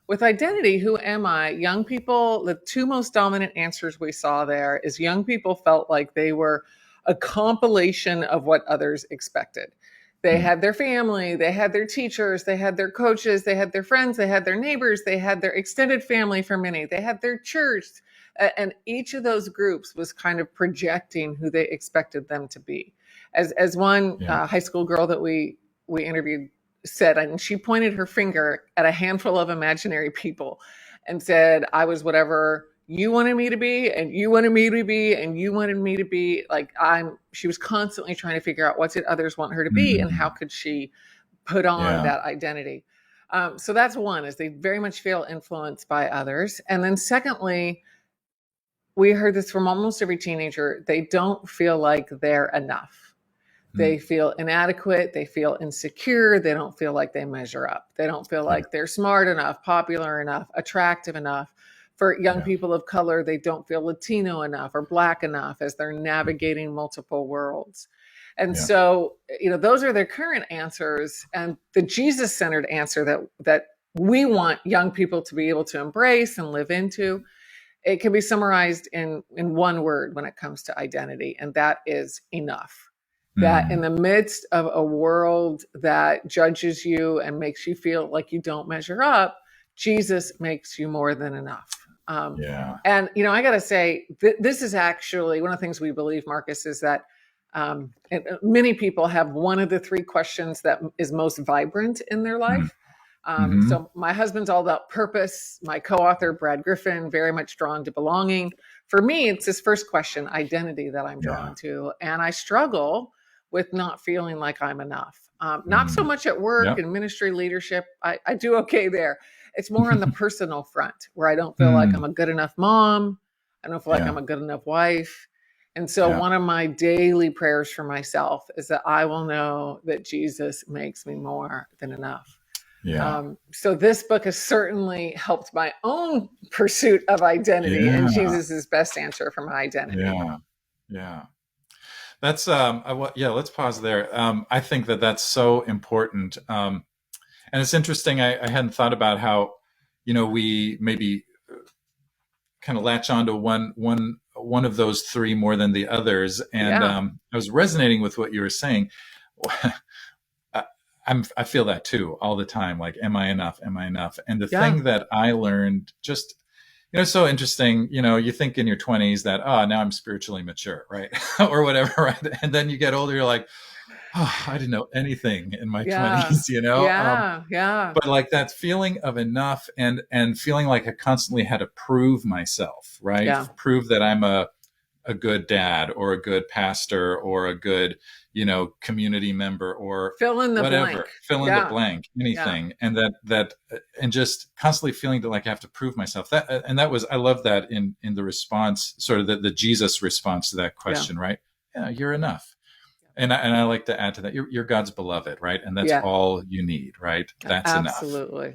with identity, who am I? Young people, the two most dominant answers we saw there is young people felt like they were a compilation of what others expected. They Mm. had their family, they had their teachers, they had their coaches, they had their friends, they had their neighbors, they had their extended family for many, they had their church. And each of those groups was kind of projecting who they expected them to be. As one Yeah. high school girl that we interviewed said, and she pointed her finger at a handful of imaginary people and said, I was whatever you wanted me to be, and you wanted me to be, and you wanted me to be. Like she was constantly trying to figure out what did others want her to be, and how Mm. could she put on Yeah. that identity. So that's one, is they very much feel influenced by others. And then secondly, we heard this from almost every teenager, they don't feel like they're enough. They Mm. feel inadequate. They feel insecure. They don't feel like they measure up. They don't feel Yeah. like they're smart enough, popular enough, attractive enough. For young Yeah. people of color, they don't feel Latino enough or Black enough as they're navigating multiple worlds. And Yeah. so, those are their current answers. And the Jesus-centered answer that we want young people to be able to embrace and live into, it can be summarized in one word when it comes to identity, and that is enough. That in Mm. the midst of a world that judges you and makes you feel like you don't measure up, Jesus makes you more than enough. Yeah. And, I got to say, this is actually one of the things we believe, Marcus, is that many people have one of the three questions that is most vibrant in their Mm. life. Hmm. So my husband's all about purpose. My co-author, Brad Griffin, very much drawn to belonging. For me, it's this first question, identity, that I'm Yeah. drawn to. And I struggle with not feeling like I'm enough. Not so Mm. much at work Yep. and ministry leadership. I do okay there. It's more on the personal front, where I don't feel like I'm Mm. a good enough mom. I don't feel like Yeah. I'm a good enough wife. And so Yeah. one of my daily prayers for myself is that I will know that Jesus makes me more than enough. Yeah. So this book has certainly helped my own pursuit of identity, and Yeah. Jesus is best answer for my identity. Yeah. Yeah. That's yeah, let's pause there. I think that that's so important. And it's interesting. I hadn't thought about how, we maybe kind of latch onto one of those three more than the others. And Yeah. I was resonating with what you were saying. I feel that too all the time. Like, am I enough? Am I enough? And the Yeah. thing that I learned just, it's so interesting. You think in your 20s that, oh, now I'm spiritually mature, right? Or whatever, right? And then you get older, you're like, oh, I didn't know anything in my Yeah. 20s, Yeah. Yeah. But like that feeling of enough and feeling like I constantly had to prove myself, right? Yeah. Prove that I'm a good dad or a good pastor or a good, community member or Fill in the whatever, blank. fill in Yeah. the blank, anything. Yeah. And and just constantly feeling that like I have to prove myself. I love that in the response, sort of the Jesus response to that question, right? Yeah, you're enough. And I like to add to that, you're God's beloved, right? And that's Yeah. all you need, right? That's enough. Absolutely.